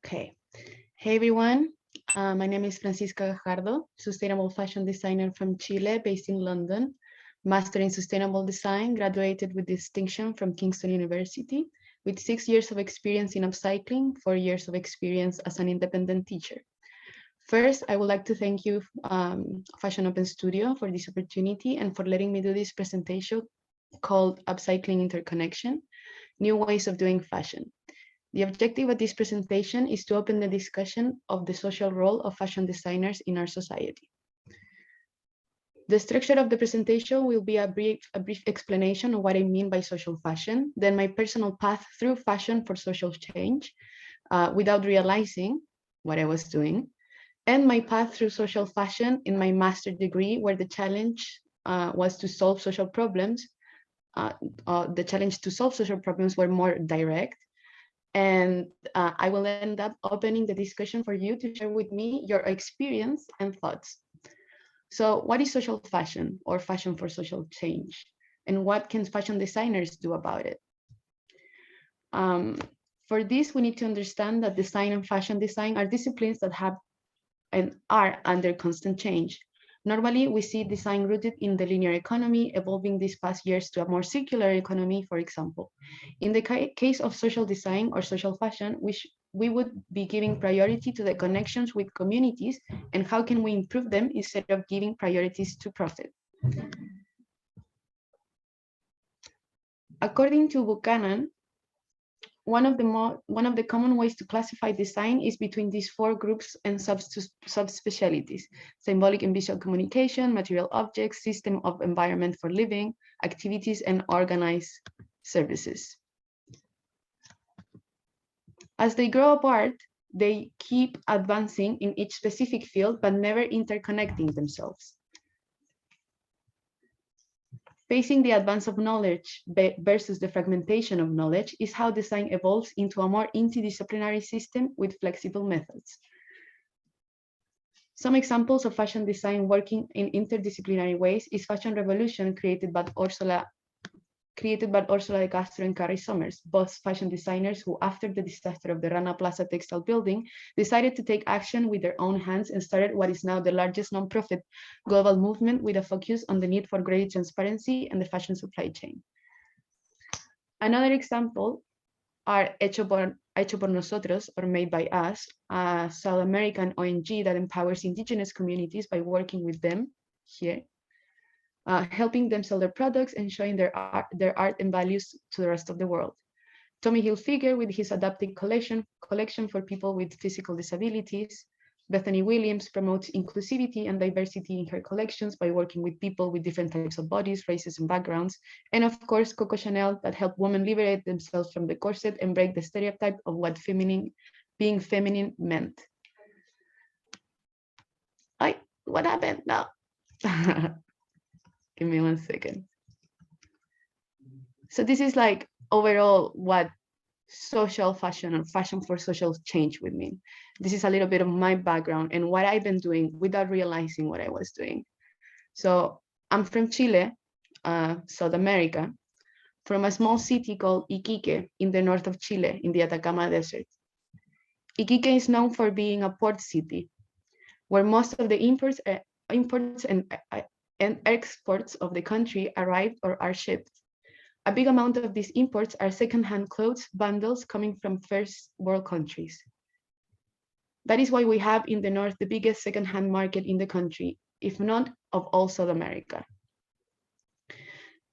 Okay. Hey everyone, my name is Francisca, sustainable fashion designer from Chile, based in London, master in sustainable design, graduated with distinction from Kingston University, with 6 years of experience in upcycling, 4 years of experience as an independent teacher. First, I would like to thank you, Fashion Open Studio, for this opportunity and for letting me do this presentation called Upcycling Interconnection, New Ways of Doing Fashion. The objective of this presentation is to open the discussion of the social role of fashion designers in our society. The structure of the presentation will be a brief explanation of what I mean by social fashion, then my personal path through fashion for social change, without realizing what I was doing, and my path through social fashion in my master's degree, where the challenge was to solve social problems. The challenge to solve social problems were more direct. And I will end up opening the discussion for you to share with me your experience and thoughts. So what is social fashion or fashion for social change? And what can fashion designers do about it? For this, we need to understand that design and fashion design are disciplines that have and are under constant change. Normally, we see design rooted in the linear economy, evolving these past years to a more circular economy, for example. In the case of social design or social fashion, we would be giving priority to the connections with communities and how can we improve them instead of giving priorities to profit. According to Buchanan, one of the common ways to classify design is between these 4 groups and subspecialties: symbolic and visual communication, material objects, system of environment for living, activities, and organized services. As they grow apart, they keep advancing in each specific field, but never interconnecting themselves. Facing the advance of knowledge versus the fragmentation of knowledge is how design evolves into a more interdisciplinary system with flexible methods. Some examples of fashion design working in interdisciplinary ways is Fashion Revolution, created by Ursula de Castro and Carrie Summers, both fashion designers who, after the disaster of the Rana Plaza textile building, decided to take action with their own hands and started what is now the largest nonprofit global movement with a focus on the need for greater transparency in the fashion supply chain. Another example are Hecho por Nosotros, or Made by Us, a South American Y.A.N.G that empowers indigenous communities by working with them here. Helping them sell their products and showing their art and values to the rest of the world. Tommy Hilfiger with his adapted collection for people with physical disabilities. Bethany Williams promotes inclusivity and diversity in her collections by working with people with different types of bodies, races, and backgrounds. And of course, Coco Chanel, that helped women liberate themselves from the corset and break the stereotype of what being feminine meant. What happened now? Give me 1 second. So this is like overall what social fashion or fashion for social change would mean. This is a little bit of my background and what I've been doing without realizing what I was doing. So I'm from Chile, South America, from a small city called Iquique in the north of Chile in the Atacama Desert. Iquique is known for being a port city where most of the imports and exports of the country arrive or are shipped. A big amount of these imports are secondhand clothes bundles coming from first world countries. That is why we have in the north the biggest secondhand market in the country, if not of all South America.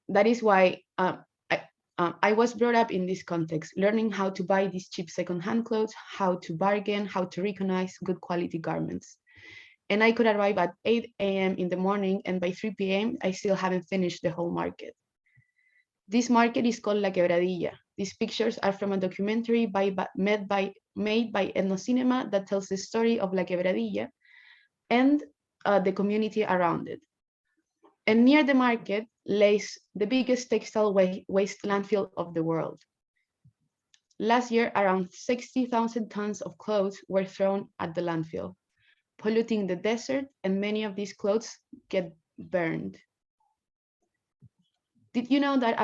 That is why I was brought up in this context, learning how to buy these cheap secondhand clothes, how to bargain, how to recognize good quality garments. And I could arrive at 8 a.m. in the morning, and by 3 p.m. I still haven't finished the whole market. This market is called La Quebradilla. These pictures are from a documentary made by Etnocinema that tells the story of La Quebradilla and the community around it. And near the market lays the biggest textile waste landfill of the world. Last year, around 60,000 tons of clothes were thrown at the landfill, polluting the desert, and many of these clothes get burned. Did you know that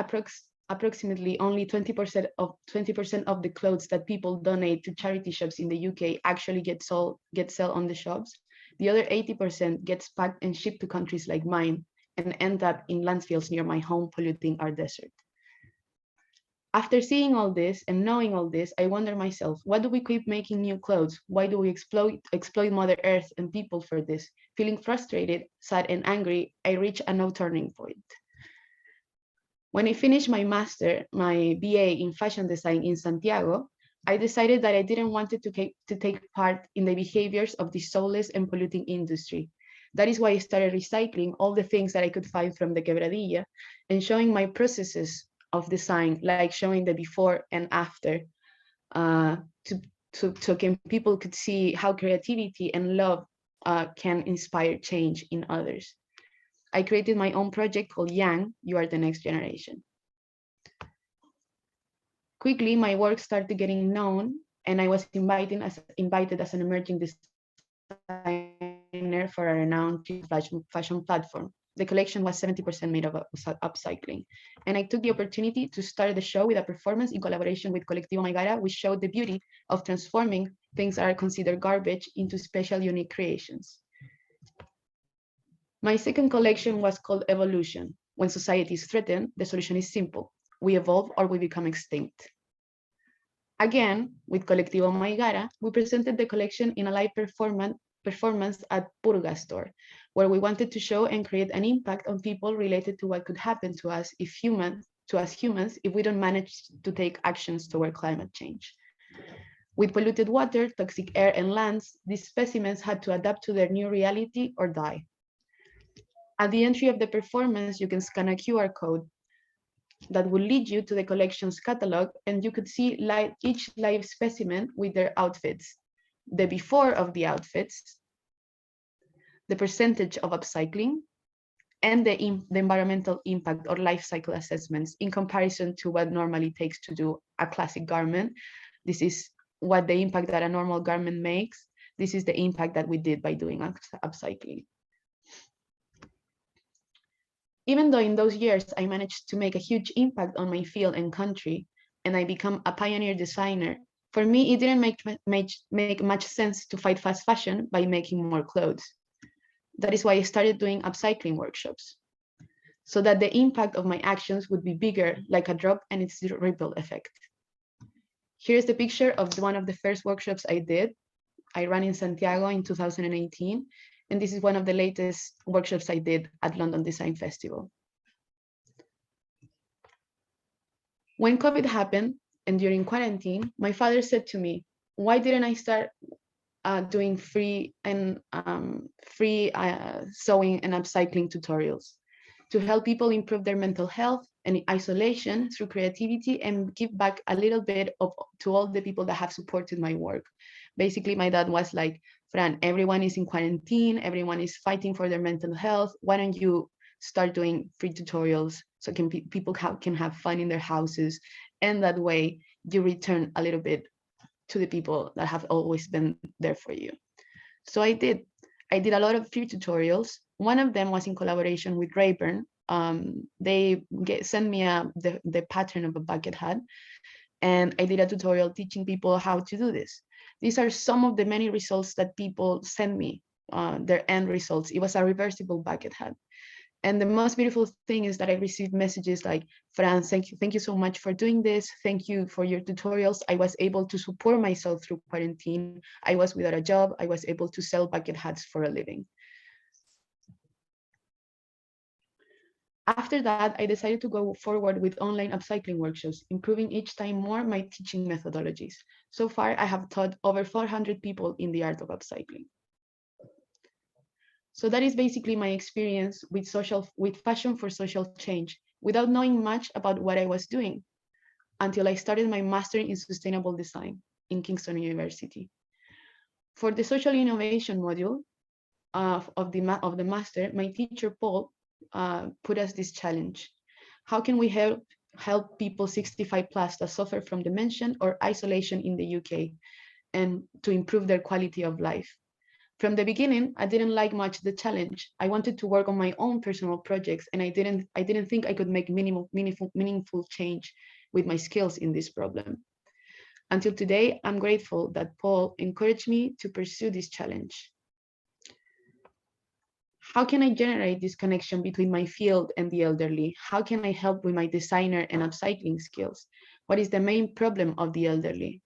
approximately only 20% of the clothes that people donate to charity shops in the UK actually get sold on the shops. The other 80% gets packed and shipped to countries like mine and end up in landfills near my home, polluting our desert. After seeing all this and knowing all this, I wonder myself, why do we keep making new clothes? Why do we exploit Mother Earth and people for this? Feeling frustrated, sad, and angry, I reach a no turning point. When I finished my BA in fashion design in Santiago, I decided that I didn't want to take part in the behaviors of the soulless and polluting industry. That is why I started recycling all the things that I could find from the quebradilla and showing my processes of design, like showing the before and after, so people could see how creativity and love can inspire change in others. I created my own project called Y.A.N.G, You Are the Next Generation. Quickly, my work started getting known, and I was invited as an emerging designer for a renowned fashion platform. The collection was 70% made of upcycling. And I took the opportunity to start the show with a performance in collaboration with Colectivo Y.A.N.G, which showed the beauty of transforming things that are considered garbage into special, unique creations. My second collection was called Evolution. When society is threatened, the solution is simple. We evolve or we become extinct. Again, with Colectivo Y.A.N.G, we presented the collection in a live performance at Purga store, where we wanted to show and create an impact on people related to what could happen to us as humans if we don't manage to take actions toward climate change. With polluted water, toxic air, and lands, these specimens had to adapt to their new reality or die. At the entry of the performance, you can scan a QR code that will lead you to the collection's catalog, and you could see each live specimen with their outfits, the before of the outfits, the percentage of upcycling, and the environmental impact or life cycle assessments in comparison to what normally takes to do a classic garment. This is what the impact that a normal garment makes. This is the impact that we did by doing upcycling. Even though in those years I managed to make a huge impact on my field and country, and I become a pioneer designer, for me, it didn't make much sense to fight fast fashion by making more clothes. That is why I started doing upcycling workshops, so that the impact of my actions would be bigger, like a drop and its ripple effect. Here's the picture of one of the first workshops I did. I ran in Santiago in 2018, and this is one of the latest workshops I did at London Design Festival. When COVID happened, and during quarantine, my father said to me, why didn't I start doing free sewing and upcycling tutorials to help people improve their mental health and isolation through creativity and give back a little bit to all the people that have supported my work. Basically, my dad was like, Fran, everyone is in quarantine, everyone is fighting for their mental health. Why don't you start doing free tutorials so people can have fun in their houses? And that way you return a little bit to the people that have always been there for you. So I did a lot of free tutorials. One of them was in collaboration with Rayburn. They sent me the pattern of a bucket hat, and I did a tutorial teaching people how to do this. These are some of the many results that people send me, their end results. It was a reversible bucket hat. And the most beautiful thing is that I received messages like, Fran, thank you so much for doing this. Thank you for your tutorials. I was able to support myself through quarantine. I was without a job. I was able to sell bucket hats for a living. After that, I decided to go forward with online upcycling workshops, improving each time more my teaching methodologies. So far, I have taught over 400 people in the art of upcycling. So that is basically my experience with fashion for social change, without knowing much about what I was doing, until I started my master in sustainable design in Kingston University. For the social innovation module of the master, my teacher Paul put us this challenge: how can we help people 65 plus that suffer from dementia or isolation in the UK, and to improve their quality of life? From the beginning, I didn't like much the challenge. I wanted to work on my own personal projects, and I didn't think I could make meaningful change with my skills in this problem. Until today, I'm grateful that Paul encouraged me to pursue this challenge. How can I generate this connection between my field and the elderly? How can I help with my designer and upcycling skills? What is the main problem of the elderly?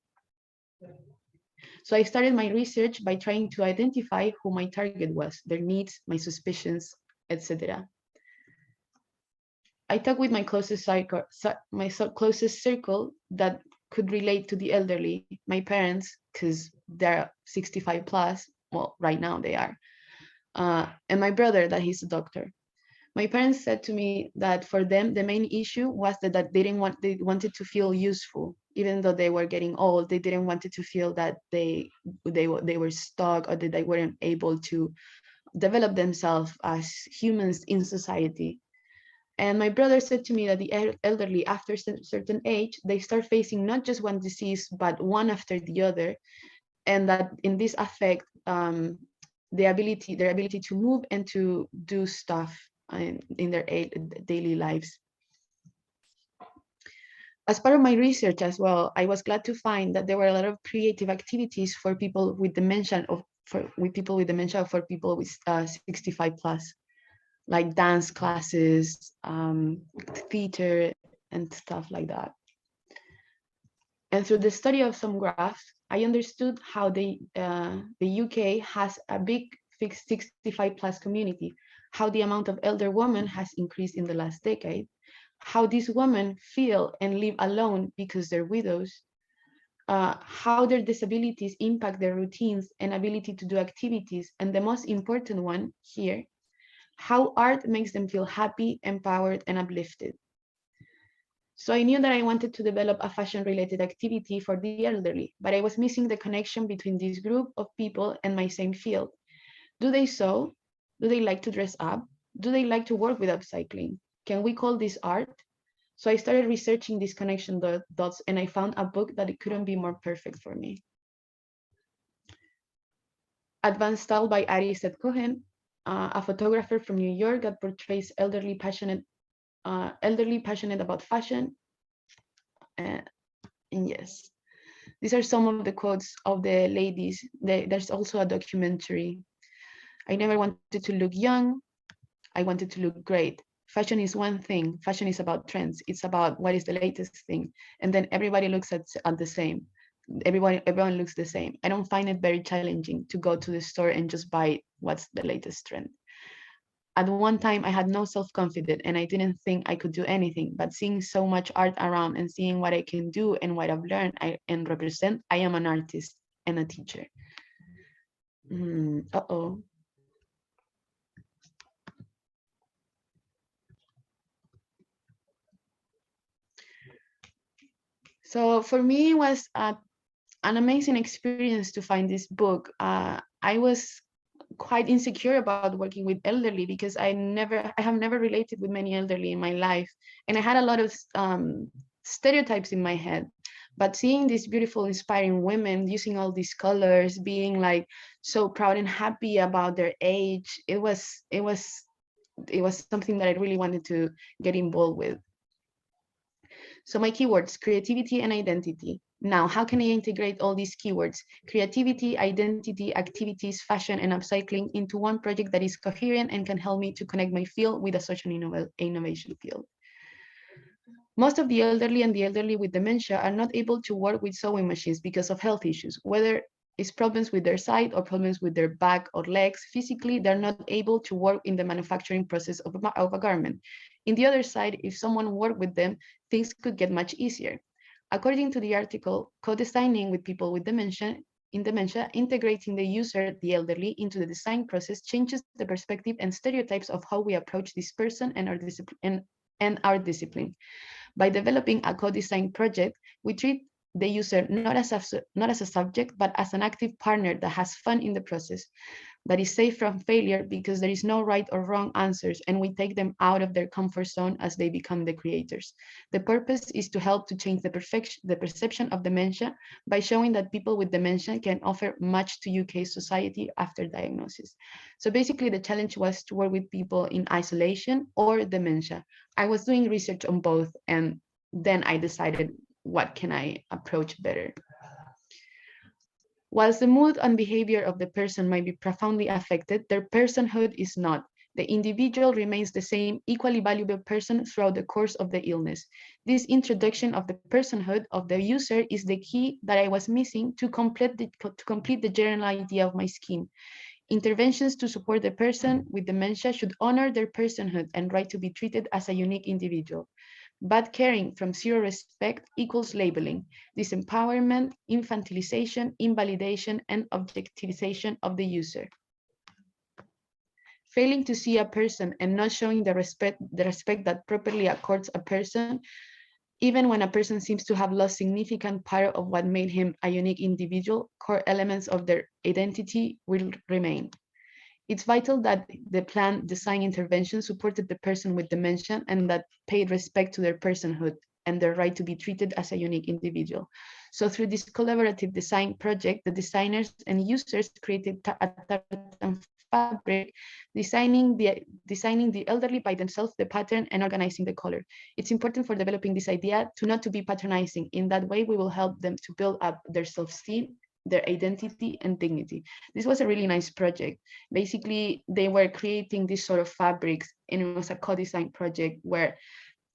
So I started my research by trying to identify who my target was, their needs, my suspicions, etc. I talked with my closest circle that could relate to the elderly, my parents, because they're 65 plus, well, right now they are, and my brother, that he's a doctor. My parents said to me that for them, the main issue was that they wanted to feel useful, even though they were getting old. They didn't want to feel that they were stuck or that they weren't able to develop themselves as humans in society. And my brother said to me that the elderly, after a certain age, they start facing not just one disease, but one after the other, and that in this affect their ability to move and to do stuff in their daily lives. As part of my research as well, I was glad to find that there were a lot of creative activities for people with dementia, for people with 65 plus, like dance classes, theater, and stuff like that. And through the study of some graphs, I understood how the UK has a big 65 plus community, how the amount of elder women has increased in the last decade, how these women feel and live alone because they're widows, how their disabilities impact their routines and ability to do activities, and the most important one here, how art makes them feel happy, empowered, and uplifted. So I knew that I wanted to develop a fashion-related activity for the elderly, but I was missing the connection between this group of people and my same field. Do they sew? Do they like to dress up? Do they like to work with upcycling? Can we call this art? So I started researching these connection dots, and I found a book that it couldn't be more perfect for me. Advanced Style by Ari Cohen, a photographer from New York that portrays elderly passionate about fashion. And yes, these are some of the quotes of the ladies. There's also a documentary. I never wanted to look young. I wanted to look great. Fashion is one thing. Fashion is about trends. It's about what is the latest thing. And then everybody looks at the same. Everyone looks the same. I don't find it very challenging to go to the store and just buy what's the latest trend. At one time, I had no self-confidence and I didn't think I could do anything, but seeing so much art around and seeing what I can do and what I've learned and represent, I am an artist and a teacher. Uh-oh. So for me, it was an amazing experience to find this book. I was quite insecure about working with elderly because I have never related with many elderly in my life, and I had a lot of stereotypes in my head. But seeing these beautiful, inspiring women using all these colors, being like so proud and happy about their age, it was something that I really wanted to get involved with. So my keywords: creativity and identity. Now, how can I integrate all these keywords, creativity, identity, activities, fashion, and upcycling, into one project that is coherent and can help me to connect my field with a social innovation field? Most of the elderly and the elderly with dementia are not able to work with sewing machines because of health issues, whether it's problems with their sight or problems with their back or legs. Physically, they're not able to work in the manufacturing process of a garment. In the other side, if someone worked with them, things could get much easier. According to the article, co-designing with people with dementia, integrating the user, the elderly, into the design process changes the perspective and stereotypes of how we approach this person and our discipline. By developing a co-design project, we treat the user not as a subject, but as an active partner that has fun in the process, that is safe from failure because there is no right or wrong answers, and we take them out of their comfort zone as they become the creators. The purpose is to help to change the perception of dementia by showing that people with dementia can offer much to UK society after diagnosis. So basically the challenge was to work with people in isolation or dementia. I was doing research on both, and then I decided, what can I approach better? Whilst the mood and behavior of the person might be profoundly affected, their personhood is not. The individual remains the same, equally valuable person throughout the course of the illness. This introduction of the personhood of the user is the key that I was missing to complete the general idea of my scheme. Interventions to support the person with dementia should honor their personhood and right to be treated as a unique individual. Bad caring from zero respect equals labeling, disempowerment, infantilization, invalidation, and objectivization of the user. Failing to see a person and not showing the respect that properly accords a person, even when a person seems to have lost significant part of what made him a unique individual, core elements of their identity will remain. It's vital that the plan design intervention supported the person with dementia and that paid respect to their personhood and their right to be treated as a unique individual. So through this collaborative design project, the designers and users created a tartan fabric, designing the elderly by themselves, the pattern, and organizing the color. It's important for developing this idea to not to be patronizing. In that way, we will help them to build up their self-esteem, their identity and dignity. This was a really nice project. Basically, they were creating this sort of fabrics, and it was a co-design project where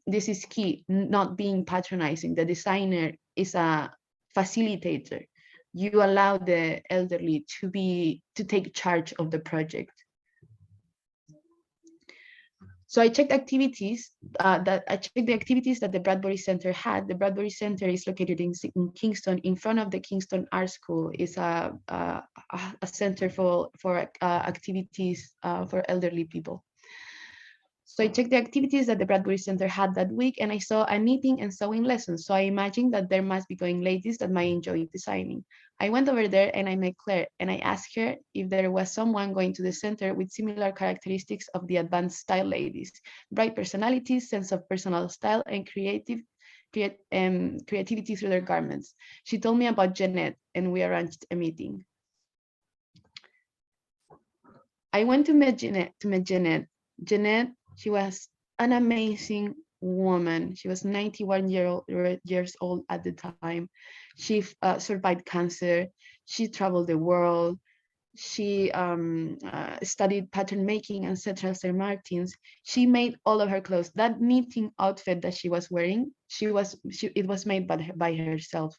this is key, not being patronizing. The designer is a facilitator. You allow the elderly to take charge of the project. So I checked activities the activities that the Bradbury Center had. The Bradbury Center is located in Kingston, in front of the Kingston Art School. It's a center for activities for elderly people. So I checked the activities that the Bradbury Center had that week, and I saw a knitting and sewing lesson. So I imagined that there must be going ladies that might enjoy designing. I went over there and I met Claire, and I asked her if there was someone going to the center with similar characteristics of the advanced style ladies: bright personalities, sense of personal style, and creativity through their garments. She told me about Jeanette, and we arranged a meeting. I went to meet Jeanette. Jeanette, she was an amazing woman. She was 91 years old at the time. She survived cancer. She traveled the world. She studied pattern making and Central St. Martins. She made all of her clothes. That knitting outfit that she was wearing, it was made by herself.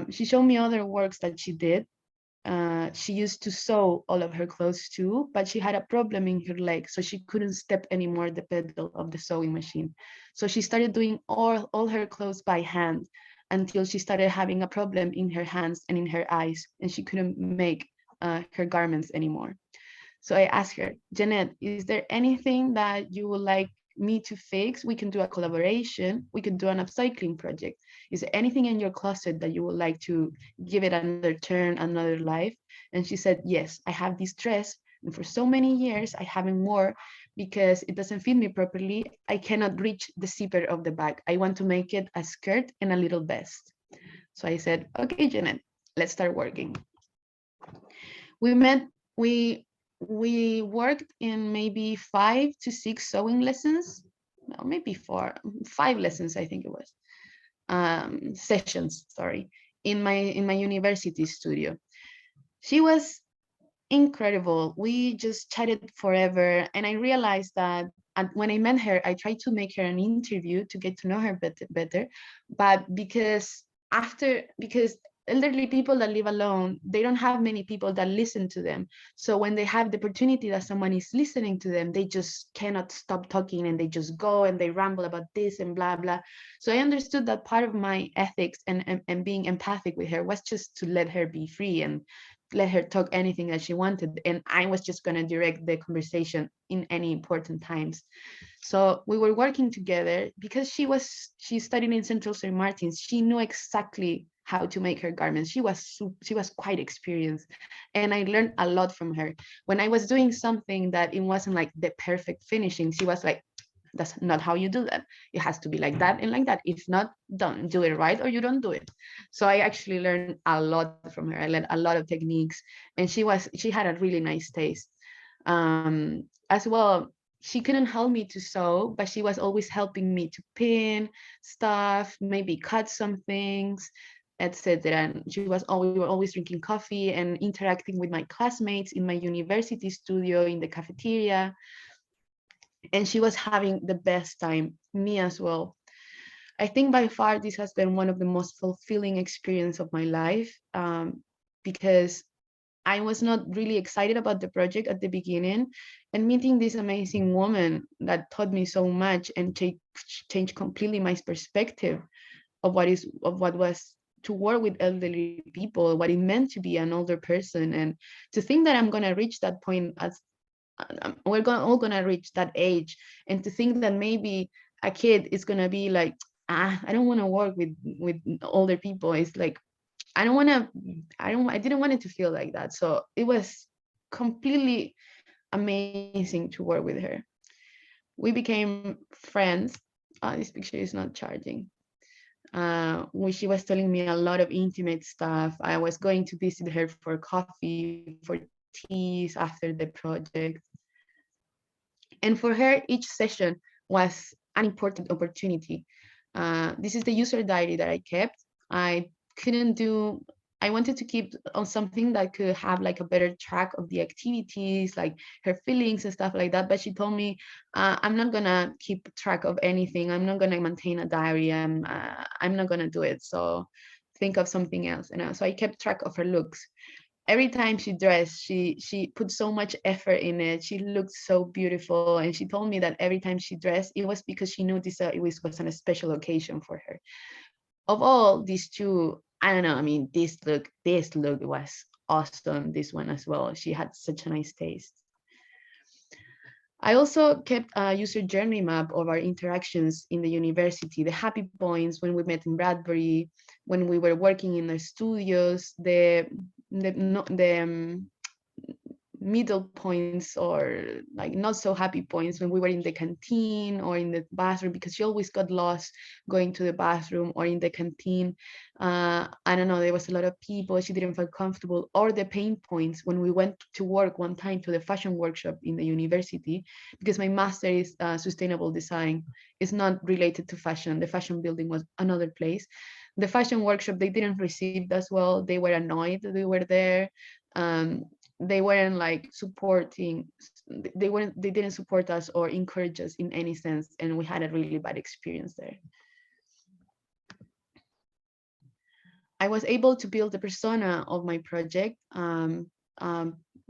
She showed me other works that she did. She used to sew all of her clothes too, but she had a problem in her leg, so she couldn't step anymore the pedal of the sewing machine. So she started doing all her clothes by hand until she started having a problem in her hands and in her eyes, and she couldn't make her garments anymore. So I asked her, Jeanette, is there anything that you would like me to fix? We can do a collaboration. We could do an upcycling project. Is there anything in your closet that you would like to give it another turn, another life? And she said, yes, I have this dress, and for so many years I haven't worn because it doesn't fit me properly. I cannot reach the zipper of the bag. I want to make it a skirt and a little vest. So I said, okay, Jeanette, let's start working. We worked in maybe 5 to 6 sewing lessons, no, maybe 5 lessons, I think it was, sessions, sorry, in my university studio. She was incredible. We just chatted forever, and I realized that when I met her, I tried to make her an interview to get to know her better, but because elderly people that live alone, they don't have many people that listen to them. So when they have the opportunity that someone is listening to them, they just cannot stop talking, and they just go and they ramble about this and blah, blah. So I understood that part of my ethics and being empathic with her was just to let her be free and let her talk anything that she wanted, and I was just going to direct the conversation in any important times. So we were working together because she studied in Central St. Martin's. She knew exactly how to make her garments. She was quite experienced, and I learned a lot from her. When I was doing something that it wasn't like the perfect finishing, she was like, that's not how you do that. It has to be like that and like that. If not, don't do it right, or you don't do it. So I actually learned a lot from her. I learned a lot of techniques, and she had a really nice taste. As well, she couldn't help me to sew, but she was always helping me to pin stuff, maybe cut some things, etc. And we were always drinking coffee and interacting with my classmates in my university studio, in the cafeteria. And she was having the best time, me as well. I think by far this has been one of the most fulfilling experience of my life, because I was not really excited about the project at the beginning, and meeting this amazing woman that taught me so much and changed completely my perspective of what was to work with elderly people, what it meant to be an older person, and to think that I'm gonna reach that point as all gonna reach that age, and to think that maybe a kid is gonna be like, I don't want to work with older people. It's like, I didn't want it to feel like that. So it was completely amazing to work with her. We became friends. This picture is not charging. When she was telling me a lot of intimate stuff. I was going to visit her for coffee, for teas after the project. And for her, each session was an important opportunity. This is the user diary that I kept. I couldn't do, I wanted to keep on something that could have like a better track of the activities, like her feelings and stuff like that. But she told me, I'm not gonna keep track of anything. I'm not gonna maintain a diary. I'm not gonna do it. So think of something else. And so I kept track of her looks. Every time she dressed, she put so much effort in it. She looked so beautiful, and she told me that every time she dressed, it was because she knew this was on a special occasion for her. Of all these two, I don't know. I mean, this look was awesome. This one as well. She had such a nice taste. I also kept a user journey map of our interactions in the university, the happy points when we met in Bradbury, when we were working in the studios, the middle points, or like not so happy points when we were in the canteen or in the bathroom, because she always got lost going to the bathroom or in the canteen. I don't know, there was a lot of people, she didn't feel comfortable. Or the pain points when we went to work one time to the fashion workshop in the university, because my master is sustainable design. It's not related to fashion. The fashion building was another place. The fashion workshop, they didn't receive us well. They were annoyed that we were there. They weren't like supporting, they didn't support us or encourage us in any sense, and we had a really bad experience there. I was able to build the persona of my project,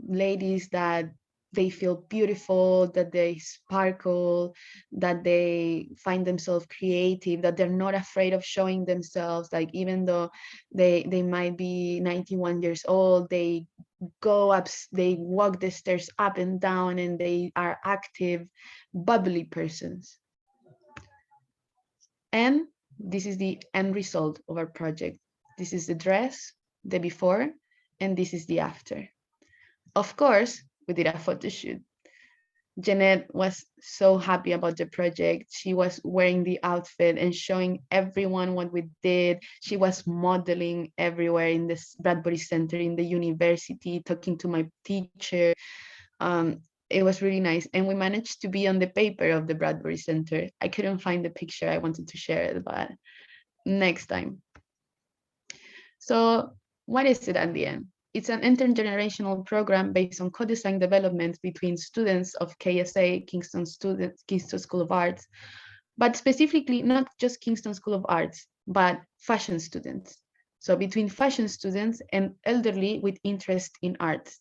ladies that they feel beautiful, that they sparkle, that they find themselves creative, that they're not afraid of showing themselves. Like, even though they might be 91 years old, they go up, they walk the stairs up and down, and they are active, bubbly persons. And this is the end result of our project. This is the dress, the before, and this is the after. Of course, we did a photo shoot. Jeanette was so happy about the project. She was wearing the outfit and showing everyone what we did. She was modeling everywhere in this Bradbury Center, in the university, talking to my teacher. It was really nice. And we managed to be on the paper of the Bradbury Center. I couldn't find the picture. I wanted to share it, but next time. So what is it at the end? It's an intergenerational program based on co-design development between students of KSA, Kingston School of Arts, but specifically not just Kingston School of Arts, but fashion students. So between fashion students and elderly with interest in arts.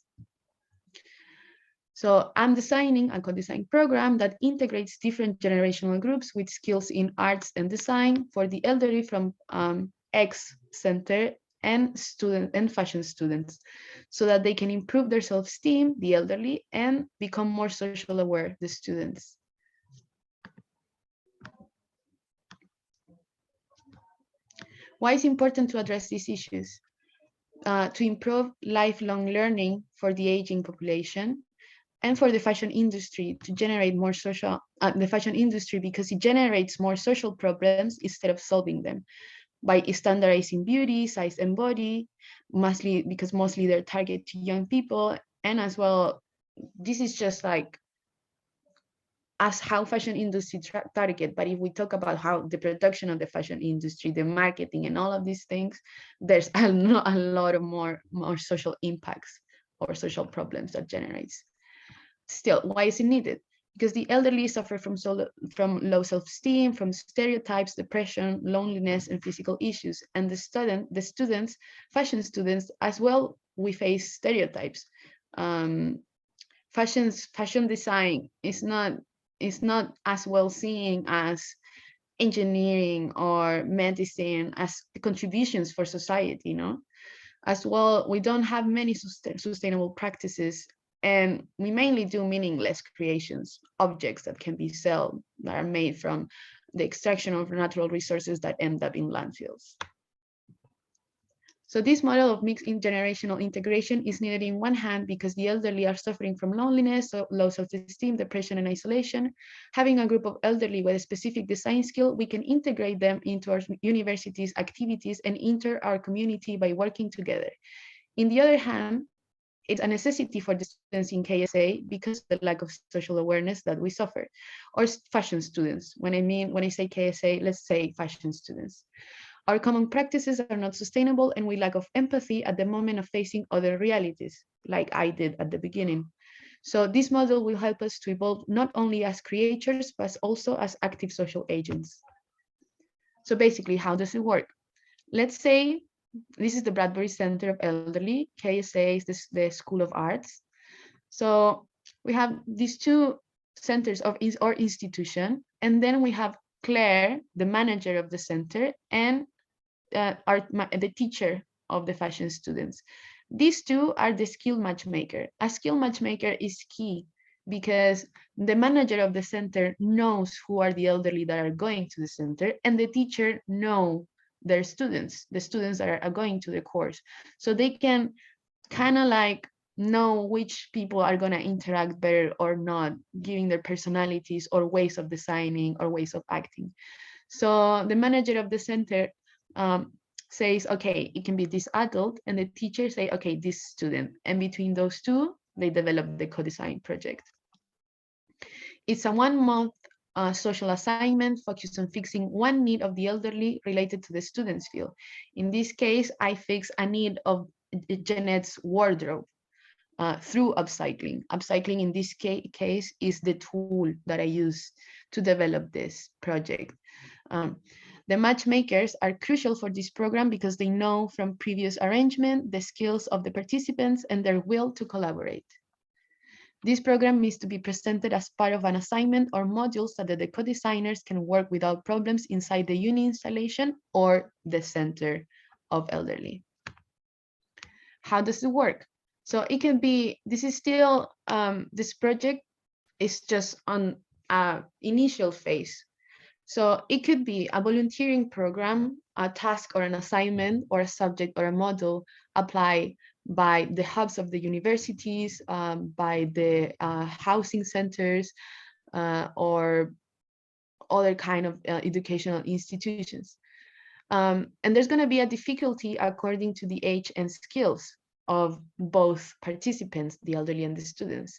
So I'm designing a co-design program that integrates different generational groups with skills in arts and design for the elderly from X Center and fashion students, so that they can improve their self-esteem, the elderly, and become more social aware, the students. Why is it important to address these issues? To improve lifelong learning for the aging population, and for the fashion industry to generate more social, the fashion industry, because it generates more social problems instead of solving them by standardizing beauty, size, and body, mostly they're targeted to young people. And as well, this is just like as how fashion industry target. But if we talk about how the production of the fashion industry, the marketing, and all of these things, there's a lot of more social impacts or social problems that generates. Still, why is it needed? Because the elderly suffer from low self-esteem, from stereotypes, depression, loneliness, and physical issues. And the students, fashion students as well, we face stereotypes. Fashion design is not as well seen as engineering or medicine as contributions for society, As well, we don't have many sustainable practices, and we mainly do meaningless creations, objects that can be sold, that are made from the extraction of natural resources that end up in landfills. So this model of mixed intergenerational integration is needed in one hand because the elderly are suffering from loneliness, so low self-esteem, depression, and isolation. Having a group of elderly with a specific design skill, we can integrate them into our university's activities and enter our community by working together. In the other hand, it's a necessity for the students in KSA because of the lack of social awareness that we suffer, or fashion students. When I say KSA, let's say fashion students. Our common practices are not sustainable, and we lack of empathy at the moment of facing other realities, like I did at the beginning. So this model will help us to evolve not only as creators, but also as active social agents. So basically, how does it work? Let's say this is the Bradbury Center of Elderly. KSA is the School of Arts. So we have these two centers of our institution, and then we have Claire, the manager of the center, and the teacher of the fashion students. These two are the skill matchmaker. A skill matchmaker is key because the manager of the center knows who are the elderly that are going to the center, and the teacher know their students, the students that are going to the course. So they can kind of like know which people are going to interact better or not, giving their personalities or ways of designing or ways of acting. So the manager of the center um, says, okay, it can be this adult, and the teacher say, okay, this student. And between those two, they develop the co-design project. It's a 1-month social assignment focused on fixing one need of the elderly related to the student's field. In this case, I fix a need of Jeanette's wardrobe through upcycling. Upcycling in this case is the tool that I use to develop this project. The matchmakers are crucial for this program because they know from previous arrangement the skills of the participants and their will to collaborate. This program is to be presented as part of an assignment or module so that the co-designers can work without problems inside the uni installation or the center of elderly. How does it work? So it can be, this is still, this project is just on an initial phase. So it could be a volunteering program, a task or an assignment, or a subject or a module applied by the hubs of the universities, by the housing centers, or other kind of educational institutions. And there's going to be a difficulty according to the age and skills of both participants, the elderly and the students.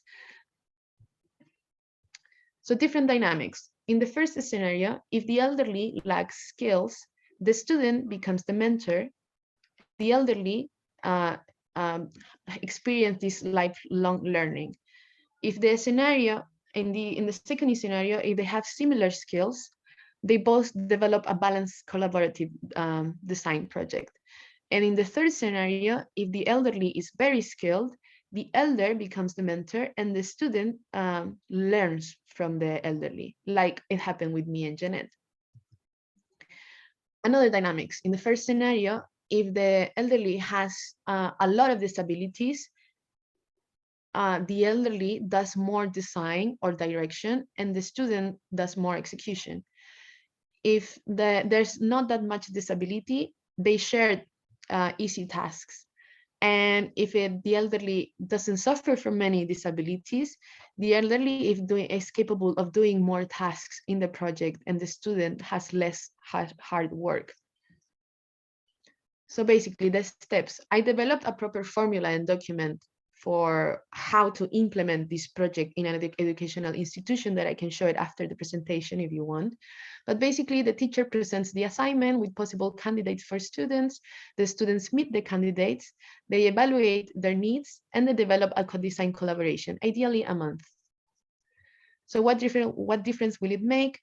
So different dynamics. In the first scenario, if the elderly lacks skills, the student becomes the mentor. The elderly experience this lifelong learning. If the scenario, in the second scenario, if they have similar skills, they both develop a balanced collaborative design project. And in the third scenario, if the elderly is very skilled, the elder becomes the mentor and the student learns from the elderly, like it happened with me and Jeanette. Another dynamics. In the first scenario, if the elderly has a lot of disabilities, the elderly does more design or direction, and the student does more execution. If there's not that much disability, they share easy tasks. And if the elderly doesn't suffer from many disabilities, the elderly is capable of doing more tasks in the project, and the student has less hard work. So basically, the steps. I developed a proper formula and document for how to implement this project in an educational institution that I can show it after the presentation if you want. But basically, the teacher presents the assignment with possible candidates for students. The students meet the candidates, they evaluate their needs, and they develop a co-design collaboration, ideally a month. So what difference will it make?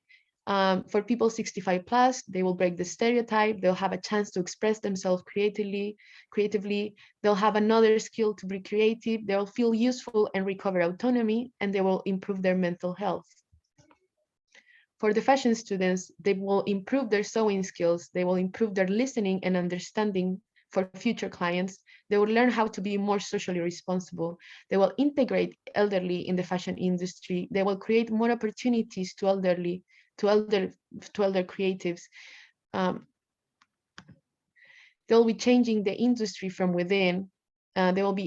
For people 65 plus, they will break the stereotype. They'll have a chance to express themselves creatively. They'll have another skill to be creative. They'll feel useful and recover autonomy, and they will improve their mental health. For the fashion students, they will improve their sewing skills. They will improve their listening and understanding for future clients. They will learn how to be more socially responsible. They will integrate elderly in the fashion industry. They will create more opportunities to elder creatives. They'll be changing the industry from within. They will be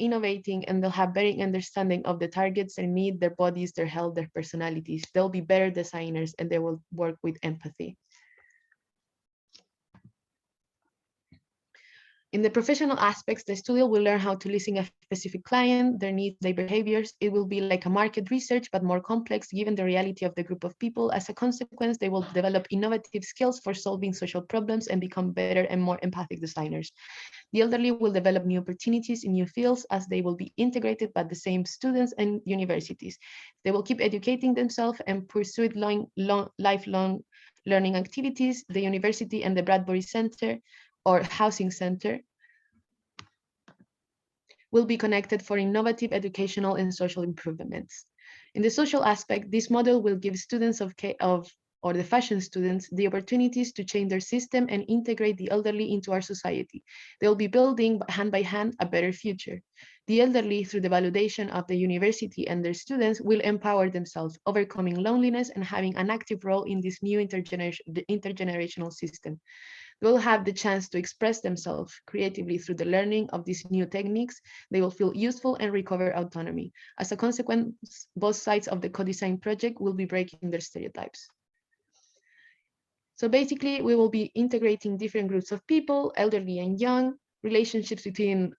innovating, and they'll have better understanding of the targets, their needs, their bodies, their health, their personalities. They'll be better designers, and they will work with empathy. In the professional aspects, the studio will learn how to listen a specific client, their needs, their behaviors. It will be like a market research, but more complex given the reality of the group of people. As a consequence, they will develop innovative skills for solving social problems and become better and more empathic designers. The elderly will develop new opportunities in new fields as they will be integrated by the same students and universities. They will keep educating themselves and pursue lifelong learning activities. The university and the Bradbury Center or Housing Center will be connected for innovative educational and social improvements. In the social aspect, this model will give students or the fashion students the opportunities to change their system and integrate the elderly into our society. They'll be building hand by hand a better future. The elderly, through the validation of the university and their students, will empower themselves, overcoming loneliness and having an active role in this new intergenerational system. Will have the chance to express themselves creatively through the learning of these new techniques. They will feel useful and recover autonomy. As a consequence, both sides of the co-design project will be breaking their stereotypes. So basically, we will be integrating different groups of people, elderly and young, relationships between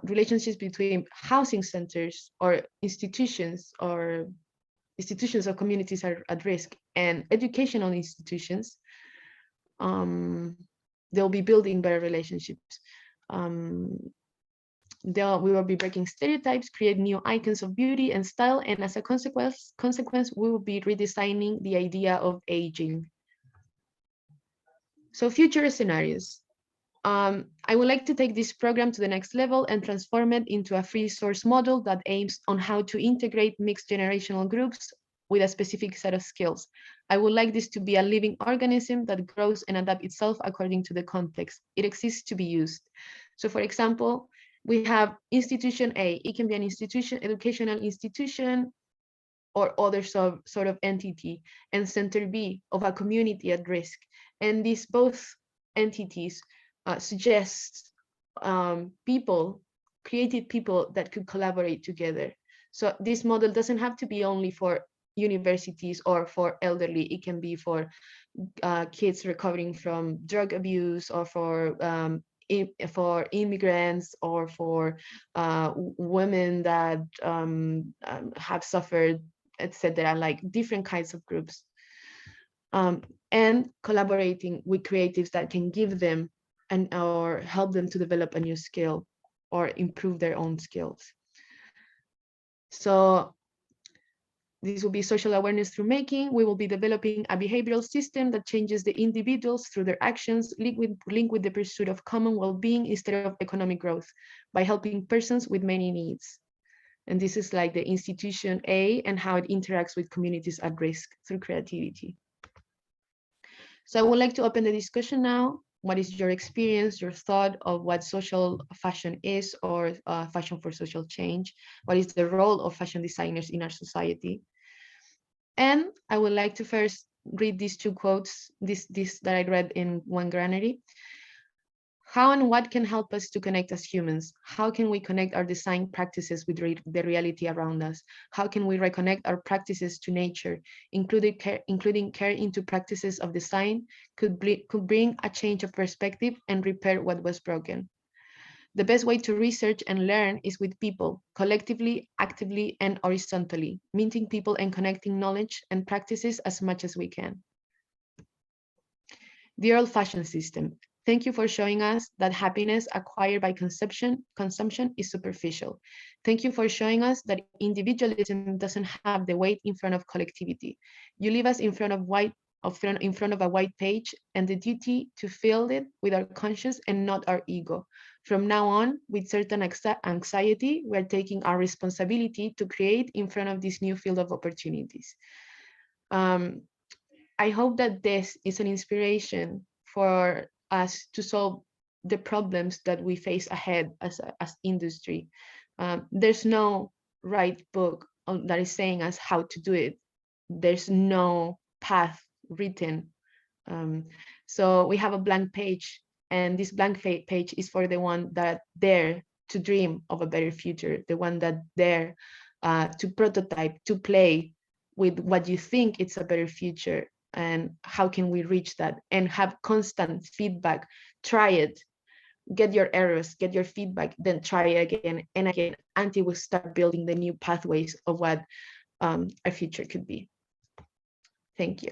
relationships between housing centers or institutions or communities are at risk, and educational institutions. They'll be building better relationships. We will be breaking stereotypes, create new icons of beauty and style, and as a consequence, we will be redesigning the idea of aging. So future scenarios. I would like to take this program to the next level and transform it into a free source model that aims on how to integrate mixed generational groups with a specific set of skills. I would like this to be a living organism that grows and adapts itself according to the context. It exists to be used. So for example, we have institution A. It can be an institution, educational institution, or other sort of entity, and center B of a community at risk. And these both entities suggest creative people that could collaborate together. So this model doesn't have to be only for universities or for elderly. It can be for kids recovering from drug abuse, or for immigrants, or for women that have suffered, etc., like different kinds of groups. And collaborating with creatives that can give them or help them to develop a new skill or improve their own skills. So this will be social awareness through making. We will be developing a behavioral system that changes the individuals through their actions, linked with the pursuit of common well-being instead of economic growth, by helping persons with many needs. And this is like the institution A and how it interacts with communities at risk through creativity. So I would like to open the discussion now. what is your experience, your thought of what social fashion is, or fashion for social change? What is the role of fashion designers in our society? And I would like to first read these two quotes, this that I read in One Granary. How and what can help us to connect as humans? How can we connect our design practices with the reality around us? How can we reconnect our practices to nature, including care into practices of design, could bring a change of perspective and repair what was broken. The best way to research and learn is with people, collectively, actively, and horizontally, meeting people and connecting knowledge and practices as much as we can. The old fashion system. Thank you for showing us that happiness acquired by consumption is superficial. Thank you for showing us that individualism doesn't have the weight in front of collectivity. You leave us in front of a white page and the duty to fill it with our conscience and not our ego. From now on, with certain anxiety, we're taking our responsibility to create in front of this new field of opportunities. I hope that this is an inspiration for us to solve the problems that we face ahead as industry. There's no right book that is saying us how to do it. There's no path written. So we have a blank page, and this blank page is for the one that dare to dream of a better future, the one that dare to prototype, to play with what you think it's a better future, and how can we reach that, and have constant feedback. Try it, get your errors, get your feedback, then try again and again until we start building the new pathways of what our future could be. Thank you.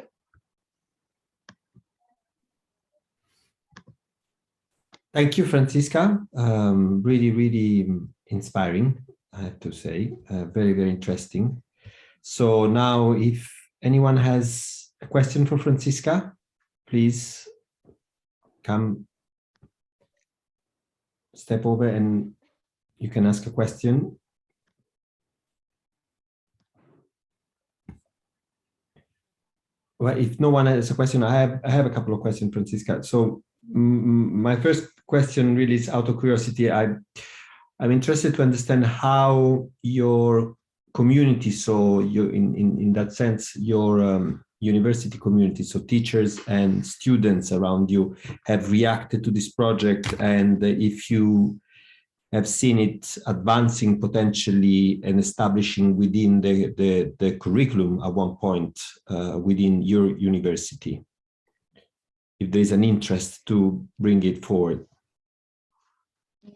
Thank you, Francisca. Really, really inspiring, I have to say. Very, very interesting. So now, if anyone has a question for Francisca, please come, step over, and you can ask a question. Well, if no one has a question, I have a couple of questions, Francisca. So my first question really is out of curiosity. I'm interested to understand how your community, so in that sense, your university community, so teachers and students around you, have reacted to this project, and if you have seen it advancing potentially and establishing within the curriculum at one point within your university, if there is an interest to bring it forward.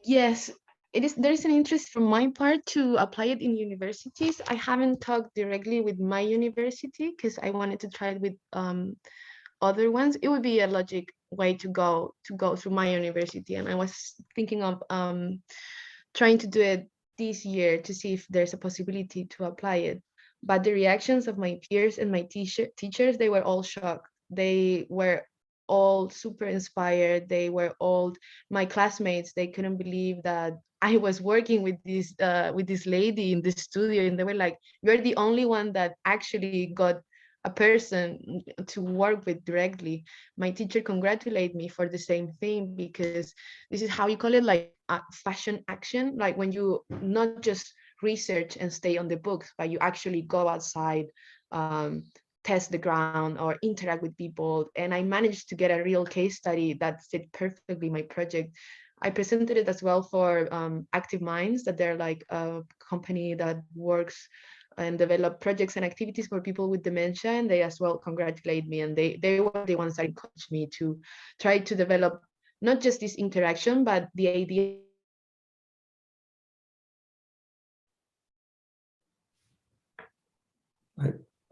Yes, there is an interest from my part to apply it in universities. I haven't talked directly with my university because I wanted to try it with other ones. It would be a logic way to go through my university, and I was thinking of trying to do it this year to see if there's a possibility to apply it. But the reactions of my peers and my teachers, they were all shocked. They were all super inspired. They were all my classmates. They couldn't believe that I was working with this lady in the studio, and they were like, "You're the only one that actually got a person to work with directly." My teacher congratulated me for the same thing, because this is how you call it, like fashion action, like when you not just research and stay on the books, but you actually go outside, test the ground, or interact with people. And I managed to get a real case study that fit perfectly my project. I presented it as well for Active Minds, that they're like a company that works and develop projects and activities for people with dementia, and they as well congratulate me, and they were the ones that encouraged me to try to develop not just this interaction, but the idea.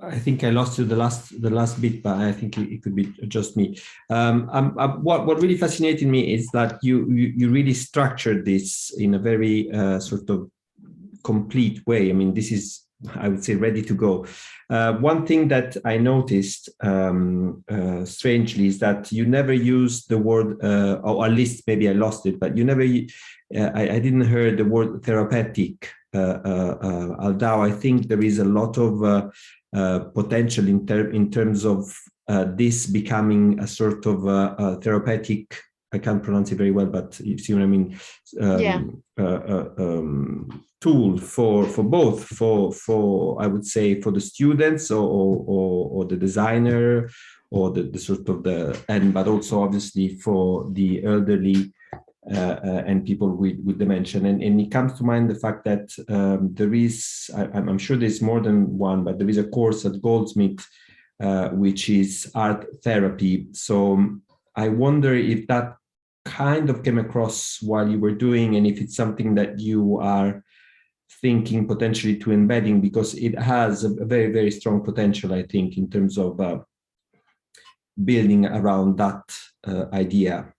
I think I lost you the last bit, but I think it could be just me. What really fascinated me is that you really structured this in a very sort of complete way. I mean, this is, I would say, ready to go. One thing that I noticed strangely is that you never use the word, or at least maybe I lost it, but you never, I didn't hear the word therapeutic. Although I think there is a lot of potential in terms of this becoming a sort of therapeutic I can't pronounce it very well, but you see what I mean. Yeah. Tool for both for I would say for the students or the designer or the sort of but also obviously for the elderly and people with dementia. And it comes to mind the fact that there is, I'm sure there's more than one, but there is a course at Goldsmith which is art therapy. So I wonder if that kind of came across while you were doing, and if it's something that you are thinking potentially to embedding, because it has a very, very strong potential, I think, in terms of building around that idea.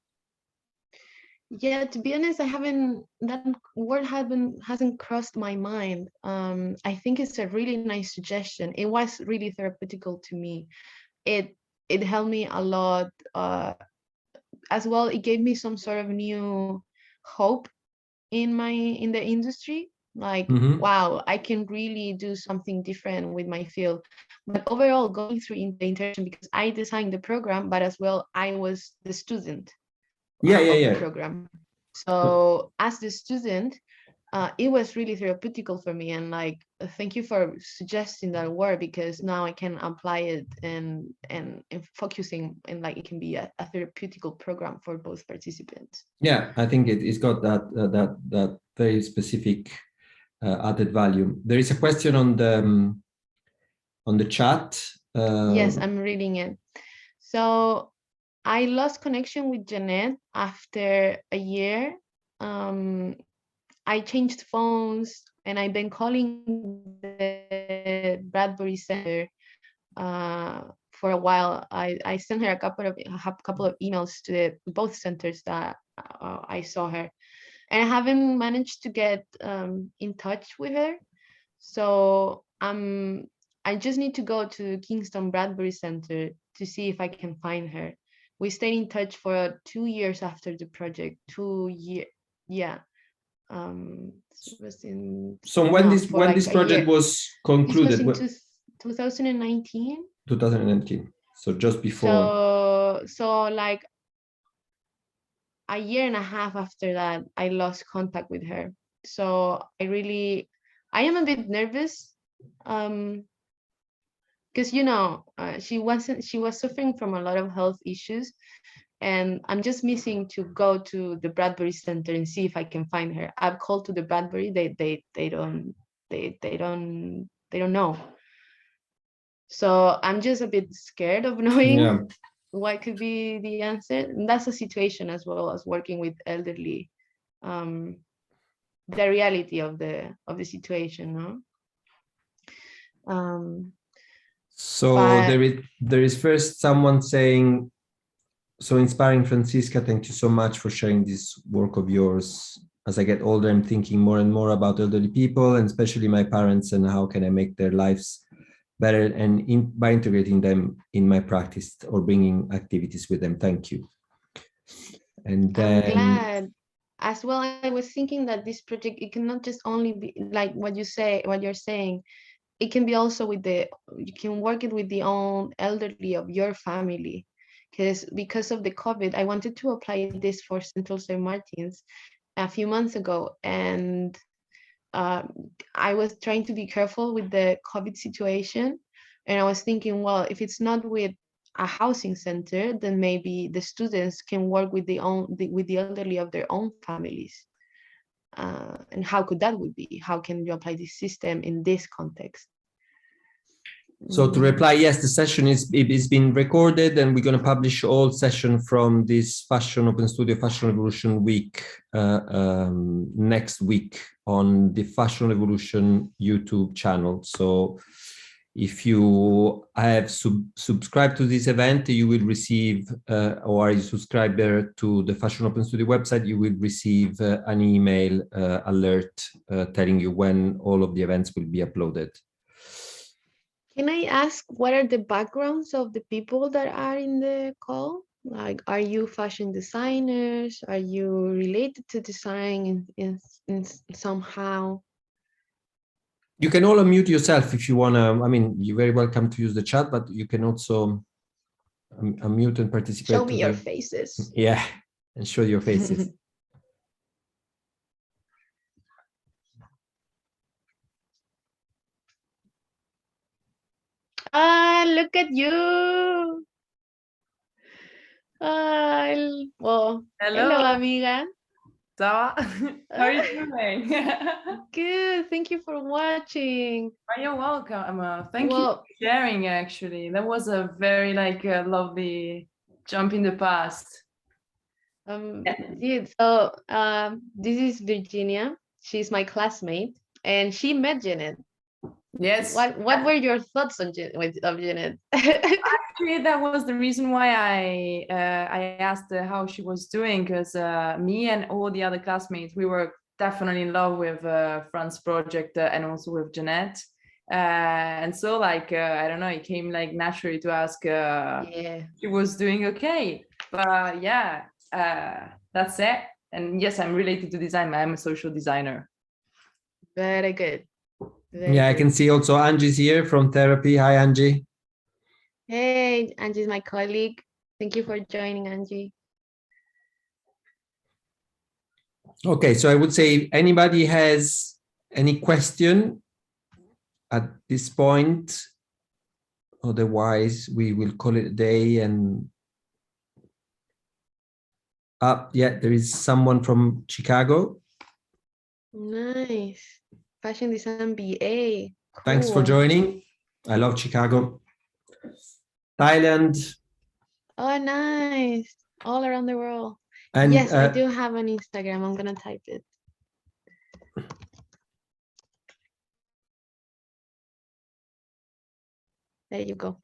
Yeah, to be honest, that word hasn't crossed my mind. I think it's a really nice suggestion. It was really therapeutical to me. It helped me a lot. As well, it gave me some sort of new hope in the industry. Like, wow, I can really do something different with my field. But overall, going through the internship, because I designed the program, but as well, I was the student of the program. So as the student, it was really therapeutical for me. And like, thank you for suggesting that word, because now I can apply it and focusing, and like it can be a therapeutical program for both participants. Yeah, I think it's got that very specific added value. There is a question on the chat. Yes, I'm reading it. So I lost connection with Jeanette after a year. I changed phones, and I've been calling the Bradbury Center for a while. I sent her a couple of emails to both centers that I saw her, and I haven't managed to get in touch with her. So I just need to go to Kingston Bradbury Center to see if I can find her. We stayed in touch for 2 years after the project. 2 years, yeah. So when this project was concluded? This was in 2019. 2019. So just before. So like a year and a half after that, I lost contact with her. So I am a bit nervous, because she was suffering from a lot of health issues, and I'm just missing to go to the Bradbury Center and see if I can find her. I've called to the Bradbury, they don't know. So I'm just a bit scared of knowing what could be the answer. And that's a situation as well as working with elderly, the reality of the situation, no? There is first someone saying, so inspiring, Francisca, thank you so much for sharing this work of yours. As I get older, I'm thinking more and more about elderly people, and especially my parents, and how can I make their lives better, and by integrating them in my practice or bringing activities with them. Thank you. And then, I'm glad. As well, I was thinking that this project, it cannot just only be like what you're saying. It can be also you can work it with the own elderly of your family. Because of the COVID, I wanted to apply this for Central St. Martin's a few months ago, and I was trying to be careful with the COVID situation, and I was thinking, well, if it's not with a housing center, then maybe the students can work with the elderly of their own families. And how could that would be? How can you apply this system in this context? So to reply, yes, the session is been recorded, and we're going to publish all session from this Open Studio Fashion Revolution week next week on the Fashion Revolution YouTube channel. So if you have subscribed to this event, you will receive, or are you subscriber to the Fashion Open Studio website, you will receive an email alert telling you when all of the events will be uploaded. Can I ask, what are the backgrounds of the people that are in the call? Like, are you fashion designers? Are you related to design in somehow? You can all unmute yourself if you want to. I mean, you're very welcome to use the chat, but you can also unmute and participate. Show me your faces. Yeah. and show your faces. Ah, look at you. Well, hello, amiga. How are you doing? Good. Thank you for watching. You're welcome. Thank you for sharing. Actually, that was a very lovely jump in the past. Yeah, so this is Virginia. She's my classmate, and she met Janet. Yes. What were your thoughts on Janet? Actually, that was the reason why I asked her how she was doing, because me and all the other classmates, we were definitely in love with Fran's project and also with Jeanette. And so I don't know, it came like naturally to ask she was doing okay. But yeah, that's it. And yes, I'm related to design. I'm a social designer. Very good. I can see also Angie's here from therapy. Hi, Angie. Hey, Angie's my colleague. Thank you for joining, Angie. Okay, so I would say if anybody has any question at this point, otherwise we will call it a day. And yeah, there is someone from Chicago. Nice. Fashion design BA. Cool. Thanks for joining. I love Chicago. Thailand. Oh, nice. All around the world. And yes, I do have an Instagram. I'm gonna type it. There you go.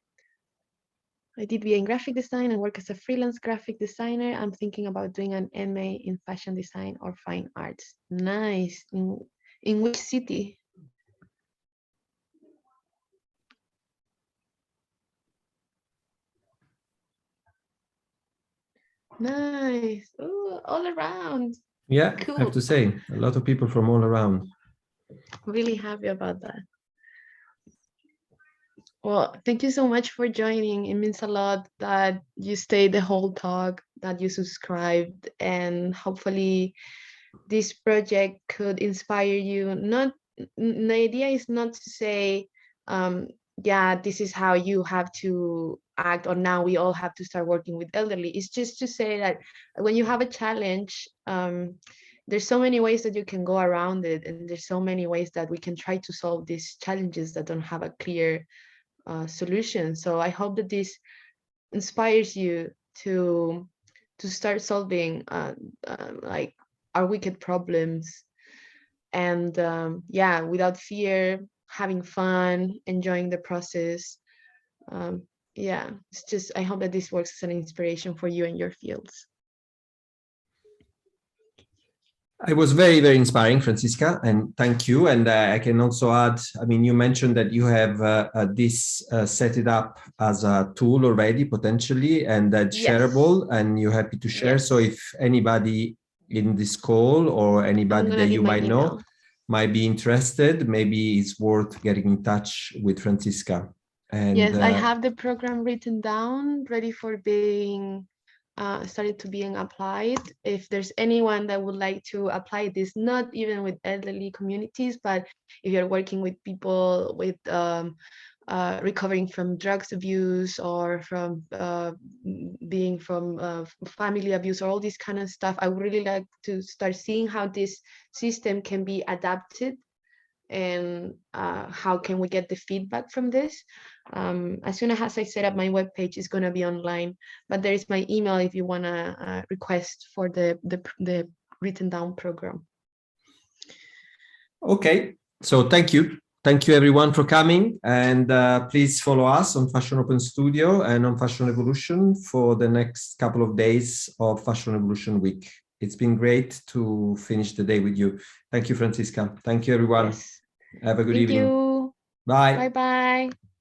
I did BA in graphic design and work as a freelance graphic designer. I'm thinking about doing an MA in fashion design or fine arts. Nice. In which city? Nice. Ooh, all around. Yeah, cool. I have to say, a lot of people from all around. Really happy about that. Well, thank you so much for joining. It means a lot that you stayed the whole talk, that you subscribed, and hopefully this project could inspire you. The idea is not to say, yeah, this is how you have to act, or now we all have to start working with elderly. It's just to say that when you have a challenge, there's so many ways that you can go around it, and there's so many ways that we can try to solve these challenges that don't have a clear solution. So I hope that this inspires you to start solving like our wicked problems, and yeah, without fear, having fun, enjoying the process. Yeah, it's just, I hope that this works as an inspiration for you and your fields. It was very, very inspiring, Francisca, and thank you. And I can also add, I mean, you mentioned that you have this set it up as a tool already, potentially, and that's shareable, and you're happy to share. So if anybody in this call or anybody that you might know might be interested, maybe it's worth getting in touch with Francisca. And yes, I have the program written down, ready for being started to being applied. If there's anyone that would like to apply this, not even with elderly communities, but if you're working with people with recovering from drugs abuse, or from being from family abuse, or all this kind of stuff, I would really like to start seeing how this system can be adapted, and how can we get the feedback from this. As soon as I set up my webpage, it's going to be online, but there is my email if you want to request for the written down program. Okay, so thank you everyone for coming, and please follow us on Fashion Open Studio and on Fashion Revolution for the next couple of days of Fashion Revolution week. It's been great to finish the day with you. Thank you, Francisca. Thank you, everyone. Have a good evening. Thank you. Bye. Bye-bye.